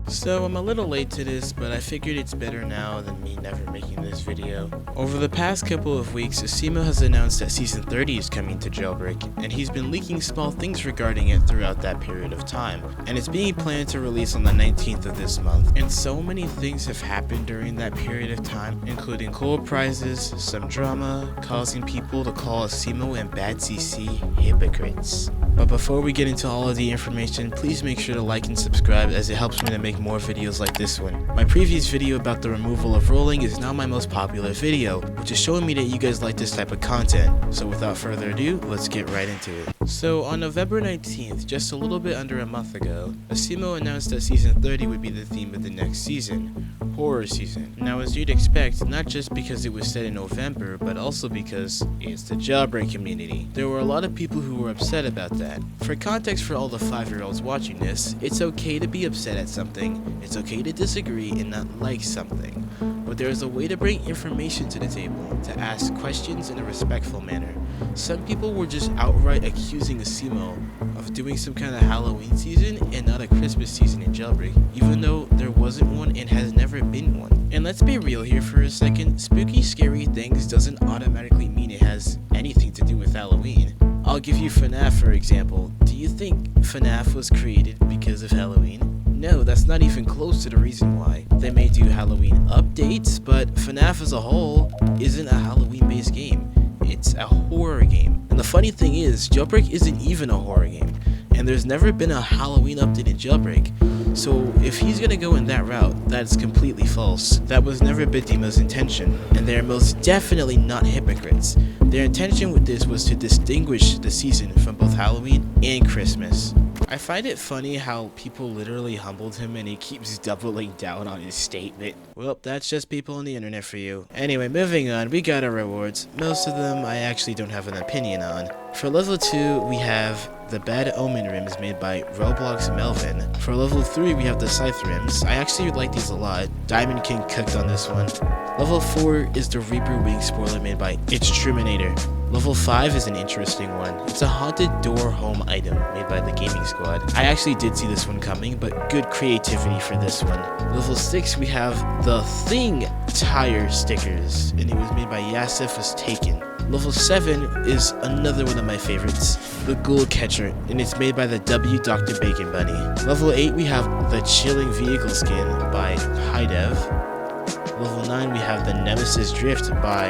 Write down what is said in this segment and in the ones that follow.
So I'm a little late to this, but I figured it's better now than me never making this video. Over the past couple of weeks, Asimo has announced that Season 30 is coming to Jailbreak, and he's been leaking small things regarding it throughout that period of time, and it's being planned to release on the 19th of this month. And so many things have happened during that period of time, including cool prizes, some drama, causing people to call Asimo and Bad CC hypocrites. But before we get into all of the information, please make sure to like and subscribe as it helps me to make more videos like this one. My previous video about the removal of rolling is now my most popular video, which is showing me that you guys like this type of content. So without further ado, let's get right into it. So on November 19th, just a little bit under a month ago, Asimo announced that Season 30 would be the theme of the next season. Horror season. Now, as you'd expect, not just because it was set in November, but also because it's the Jailbreak community. There were a lot of people who were upset about that. For context for all the 5-year-olds watching this, it's okay to be upset at something, it's okay to disagree and not like something, but there is a way to bring information to the table, to ask questions in a respectful manner. Some people were just outright accusing Asimo of doing some kind of Halloween season and not a Christmas season in Jailbreak, even though there wasn't one and has never been one. And let's be real here for a second, spooky scary things doesn't automatically mean it has anything to do with Halloween. I'll give you FNAF for example. Do you think FNAF was created because of Halloween? No, that's not even close to the reason why. They may do Halloween updates, but FNAF as a whole isn't a Halloween-based game. It's a horror game. And the funny thing is, Jailbreak isn't even a horror game, and there's never been a Halloween update in Jailbreak. So if he's gonna go in that route, that's completely false. That was never Bedima's intention, and they're most definitely not hypocrites. Their intention with this was to distinguish the season from both Halloween and Christmas. I find it funny how people literally humbled him and he keeps doubling down on his statement. Well, that's just people on the internet for you. Anyway, moving on, we got our rewards. Most of them I actually don't have an opinion on. For level 2, we have the Bad Omen rims made by Roblox Melvin. For level 3, we have the Scythe rims. I actually like these a lot. Diamond King cooked on this one. Level 4 is the Reaper Wing spoiler made by Exterminator. Level 5 is an interesting one. It's a haunted door home item made by the Gaming Squad. I actually did see this one coming, but good creativity for this one. Level 6 we have the Thing tire stickers, and it was made by Yasif Was Taken. Level 7 is another one of my favorites, the Ghoul Catcher, and it's made by the W Dr. Bacon Bunny. Level 8 we have the Chilling Vehicle skin by Hidev. Level 9 we have the Nemesis Drift by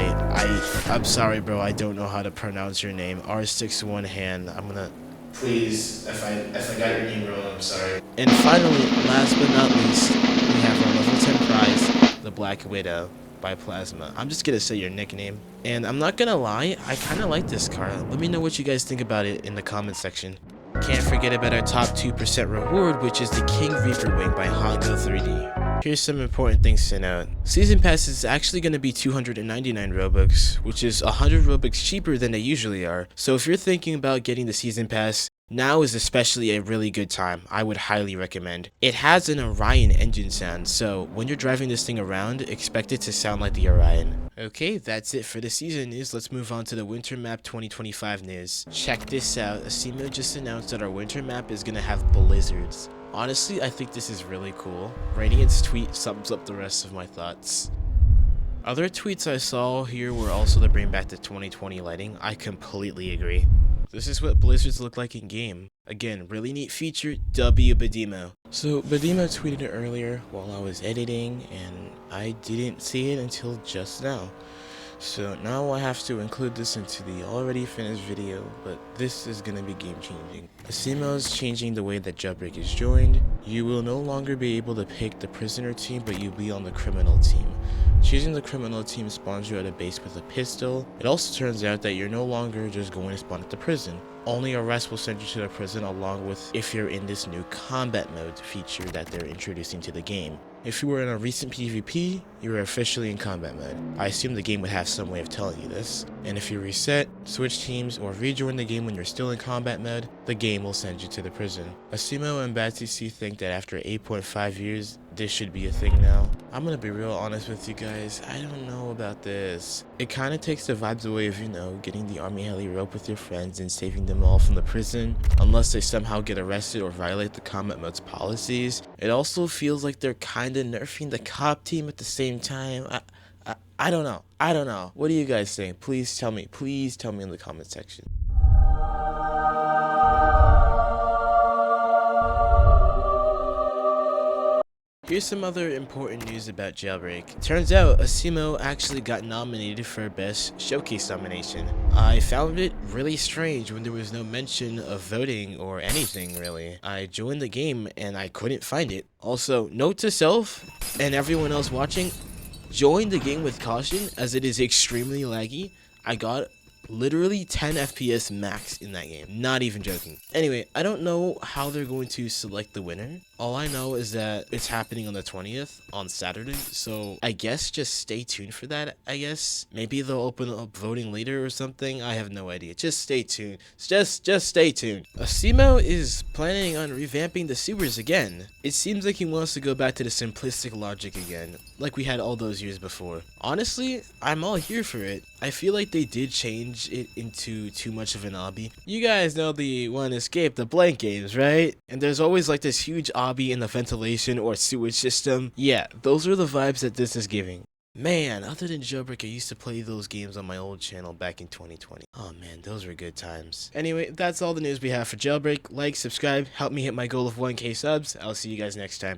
I'm sorry bro, I don't know how to pronounce your name. R61 hand. I'm gonna please if I got your name wrong, I'm sorry. And finally, last but not least, we have our level 10 prize, the Black Widow by Plasma. I'm just gonna say your nickname. And I'm not gonna lie, I kinda like this card. Let me know what you guys think about it in the comment section. Can't forget about our top 2% reward, which is the King Reaper Wing by Hongo 3D. Here's some important things to note. Season Pass is actually going to be 299 Robux, which is 100 Robux cheaper than they usually are. So if you're thinking about getting the Season Pass, now is especially a really good time. I would highly recommend. It has an Orion engine sound, so when you're driving this thing around, expect it to sound like the Orion. Okay, that's it for the season news. Let's move on to the Winter Map 2025 news. Check this out. Asimo just announced that our Winter Map is going to have blizzards. Honestly, I think this is really cool. Radiant's tweet sums up the rest of my thoughts. Other tweets I saw here were also to bring back the 2020 lighting. I completely agree. This is what blizzards look like in game. Again, really neat feature, W Bedimo. So Bedimo tweeted it earlier while I was editing and I didn't see it until just now. So now I have to include this into the already finished video, but this is gonna be game changing. Asimo is changing the way that Jailbreak is joined. You will no longer be able to pick the prisoner team, but you'll be on the criminal team. Choosing the criminal team spawns you at a base with a pistol. It also turns out that you're no longer just going to spawn at the prison. Only arrest will send you to the prison, along with if you're in this new combat mode feature that they're introducing to the game. If you were in a recent PvP, you were officially in combat mode. I assume the game would have some way of telling you this. And if you reset, switch teams, or rejoin the game when you're still in combat mode, the game will send you to the prison. Asimo and Bad CC think that after 8.5 years, this should be a thing now. I'm gonna be real honest with you guys, I don't know about this. It kind of takes the vibes away of, you know, getting the army heli rope with your friends and saving them all from the prison, unless they somehow get arrested or violate the combat mode's policies. It also feels like they're kind of nerfing the cop team at the same time. I don't know. I don't know. What do you guys think? Please tell me. Please tell me in the comment section. Here's some other important news about Jailbreak. Turns out, Asimo actually got nominated for Best Showcase nomination. I found it really strange when there was no mention of voting or anything really. I joined the game and I couldn't find it. Also, note to self and everyone else watching, join the game with caution as it is extremely laggy. I got literally 10 FPS max in that game. Not even joking. Anyway, I don't know how they're going to select the winner. All I know is that it's happening on the 20th on Saturday, so I guess just stay tuned for that, I guess. Maybe they'll open up voting later or something. I have no idea. Just stay tuned. Just stay tuned. Asimo is planning on revamping the sewers again. It seems like he wants to go back to the simplistic logic again, like we had all those years before. Honestly, I'm all here for it. I feel like they did change it into too much of an obby. You guys know the one Escape the Blank games, right? And there's always like this huge obby in the ventilation or sewage system. Yeah, those are the vibes that this is giving. Man, other than Jailbreak, I used to play those games on my old channel back in 2020. Oh man, those were good times. Anyway, that's all the news we have for Jailbreak. Like, subscribe, help me hit my goal of 1K subs. I'll see you guys next time.